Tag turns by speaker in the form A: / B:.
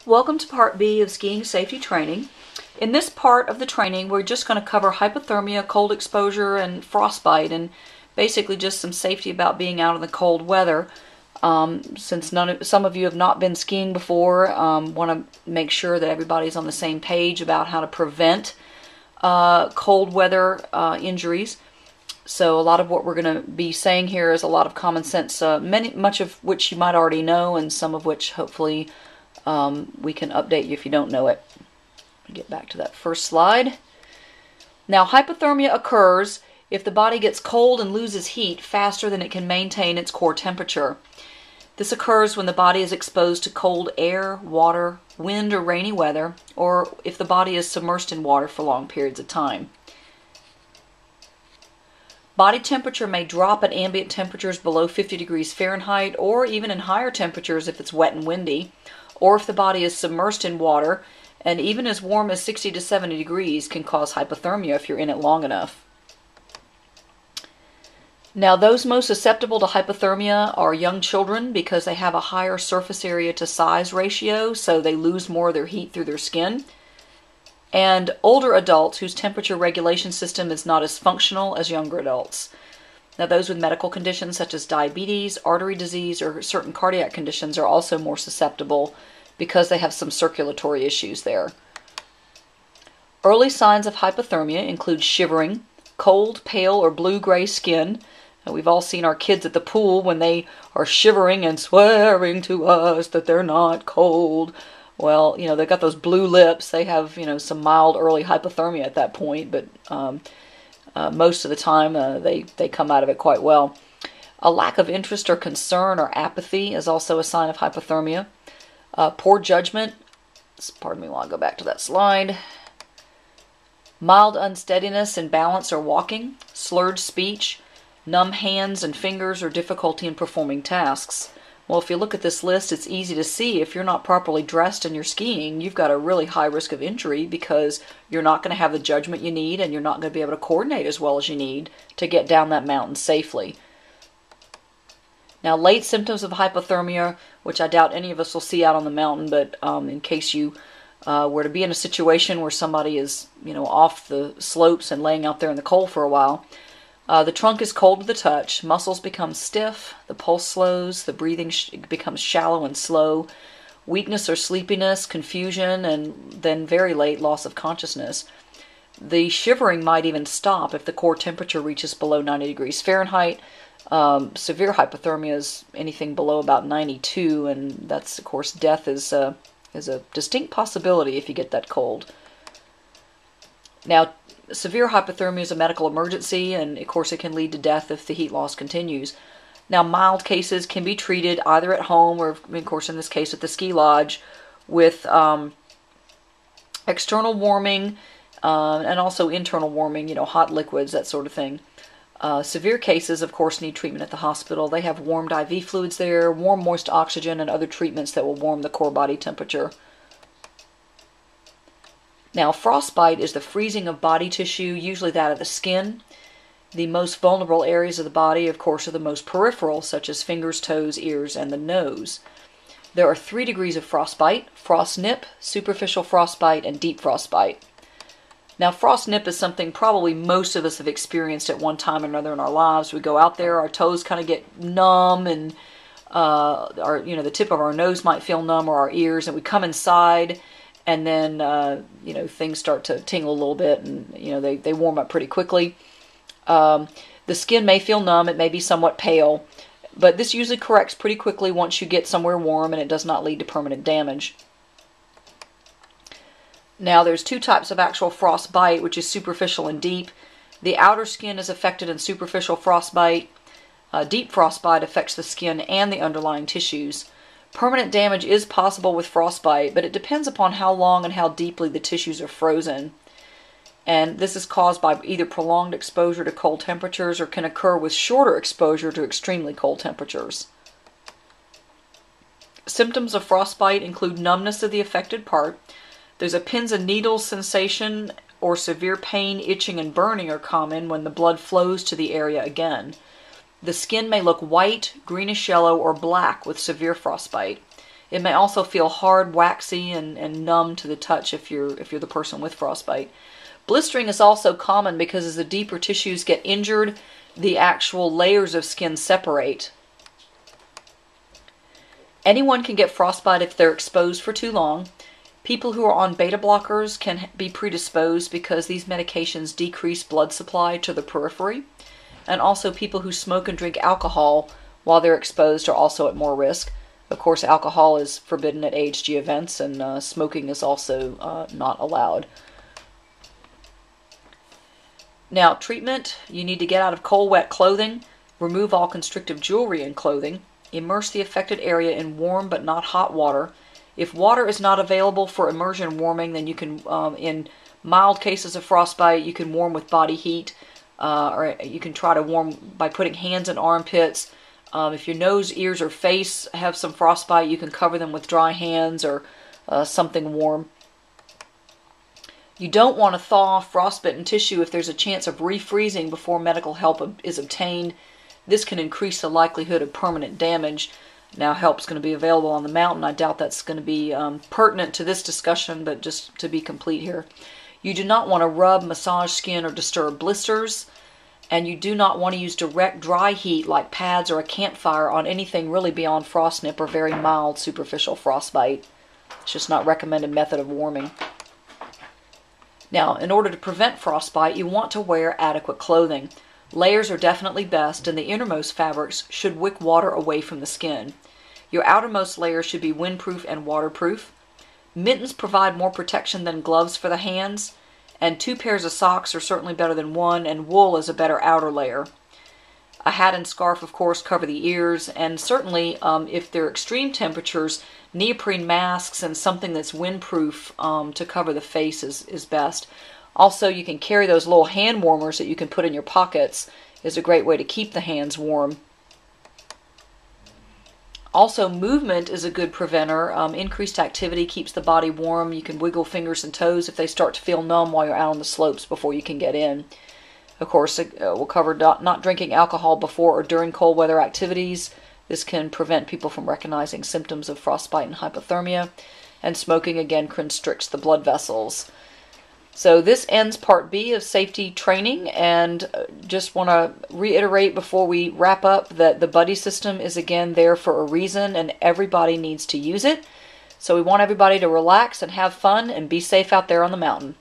A: Welcome to Part B of Skiing Safety Training. In this part of the training, we're just going to cover hypothermia, cold exposure, and frostbite, and basically just some safety about being out in the cold weather. Since some of you have not been skiing before, want to make sure that everybody's on the same page about how to prevent cold weather injuries. So a lot of what we're going to be saying here is a lot of common sense, much of which you might already know, and some of which hopefully we can update you if you don't know it. Get back to that first slide. Now, hypothermia occurs if the body gets cold and loses heat faster than it can maintain its core temperature. This occurs when the body is exposed to cold air, water, wind, or rainy weather, or if the body is submerged in water for long periods of time. Body temperature may drop at ambient temperatures below 50 degrees Fahrenheit, or even in higher temperatures if it's wet and windy, or if the body is submerged in water, and even as warm as 60 to 70 degrees can cause hypothermia if you're in it long enough. Now, those most susceptible to hypothermia are young children because they have a higher surface area to size ratio, so they lose more of their heat through their skin, and older adults whose temperature regulation system is not as functional as younger adults. Now, those with medical conditions such as diabetes, artery disease, or certain cardiac conditions are also more susceptible because they have some circulatory issues there. Early signs of hypothermia include shivering, cold, pale, or blue-gray skin. Now, we've all seen our kids at the pool when they are shivering and swearing to us that they're not cold. Well, they've got those blue lips. They have, some mild early hypothermia at that point, but most of the time they come out of it quite well. A lack of interest or concern or apathy is also a sign of hypothermia. Poor judgment, pardon me while I go back to that slide. Mild unsteadiness in balance or walking, slurred speech, numb hands and fingers, or difficulty in performing tasks. Well, if you look at this list, it's easy to see if you're not properly dressed and you're skiing, you've got a really high risk of injury because you're not going to have the judgment you need and you're not going to be able to coordinate as well as you need to get down that mountain safely. Now, late symptoms of hypothermia, which I doubt any of us will see out on the mountain, but in case you were to be in a situation where somebody is, off the slopes and laying out there in the cold for a while, the trunk is cold to the touch, muscles become stiff, the pulse slows, the breathing becomes shallow and slow, weakness or sleepiness, confusion, and then very late loss of consciousness. The shivering might even stop if the core temperature reaches below 90 degrees Fahrenheit. Severe hypothermia is anything below about 92, and that's, of course, death is a distinct possibility if you get that cold. Now, severe hypothermia is a medical emergency, and of course it can lead to death if the heat loss continues. Now, mild cases can be treated either at home or, of course, in this case at the ski lodge with external warming and also internal warming, hot liquids, that sort of thing. Severe cases, of course, need treatment at the hospital. They have warmed IV fluids there, warm moist oxygen, and other treatments that will warm the core body temperature. Now, frostbite is the freezing of body tissue, usually that of the skin. The most vulnerable areas of the body, of course, are the most peripheral, such as fingers, toes, ears, and the nose. There are 3 degrees of frostbite: frost nip, superficial frostbite, and deep frostbite. Now, frost nip is something probably most of us have experienced at one time or another in our lives. We go out there, our toes kind of get numb, and the tip of our nose might feel numb, or our ears, and we come inside, and then things start to tingle a little bit, and they warm up pretty quickly. The skin may feel numb, it may be somewhat pale, but this usually corrects pretty quickly once you get somewhere warm and it does not lead to permanent damage. Now, there's 2 types of actual frostbite, which is superficial and deep. The outer skin is affected in superficial frostbite. Deep frostbite affects the skin and the underlying tissues. Permanent damage is possible with frostbite, but it depends upon how long and how deeply the tissues are frozen. And this is caused by either prolonged exposure to cold temperatures or can occur with shorter exposure to extremely cold temperatures. Symptoms of frostbite include numbness of the affected part. There's a pins and needles sensation, or severe pain, itching, and burning are common when the blood flows to the area again. The skin may look white, greenish yellow, or black with severe frostbite. It may also feel hard, waxy, and numb to the touch if you're the person with frostbite. Blistering is also common because as the deeper tissues get injured, the actual layers of skin separate. Anyone can get frostbite if they're exposed for too long. People who are on beta blockers can be predisposed because these medications decrease blood supply to the periphery. And also people who smoke and drink alcohol while they're exposed are also at more risk. Of course, alcohol is forbidden at AHG events, and smoking is also not allowed. Now, treatment, you need to get out of cold, wet clothing, remove all constrictive jewelry and clothing, immerse the affected area in warm but not hot water. If water is not available for immersion warming, then you can, in mild cases of frostbite, you can warm with body heat, or you can try to warm by putting hands in armpits. If your nose, ears, or face have some frostbite, you can cover them with dry hands or something warm. You don't want to thaw frostbitten tissue if there's a chance of refreezing before medical help is obtained. This can increase the likelihood of permanent damage. Now, help's going to be available on the mountain. I doubt that's going to be pertinent to this discussion, but just to be complete here. You do not want to rub, massage skin, or disturb blisters. And you do not want to use direct dry heat like pads or a campfire on anything really beyond frost nip or very mild superficial frostbite. It's just not recommended method of warming. Now, in order to prevent frostbite, you want to wear adequate clothing. Layers are definitely best, and the innermost fabrics should wick water away from the skin. Your outermost layer should be windproof and waterproof. Mittens provide more protection than gloves for the hands, and 2 pairs of socks are certainly better than 1, and wool is a better outer layer. A hat and scarf, of course, cover the ears, and certainly if there are extreme temperatures, neoprene masks and something that's windproof to cover the face is best. Also, you can carry those little hand warmers that you can put in your pockets. Is a great way to keep the hands warm. Also, movement is a good preventer. Increased activity keeps the body warm. You can wiggle fingers and toes if they start to feel numb while you're out on the slopes before you can get in. Of course, we'll cover not drinking alcohol before or during cold weather activities. This can prevent people from recognizing symptoms of frostbite and hypothermia. And smoking, again, constricts the blood vessels. So this ends part B of safety training, and just want to reiterate before we wrap up that the buddy system is again there for a reason, and everybody needs to use it. So we want everybody to relax and have fun and be safe out there on the mountain.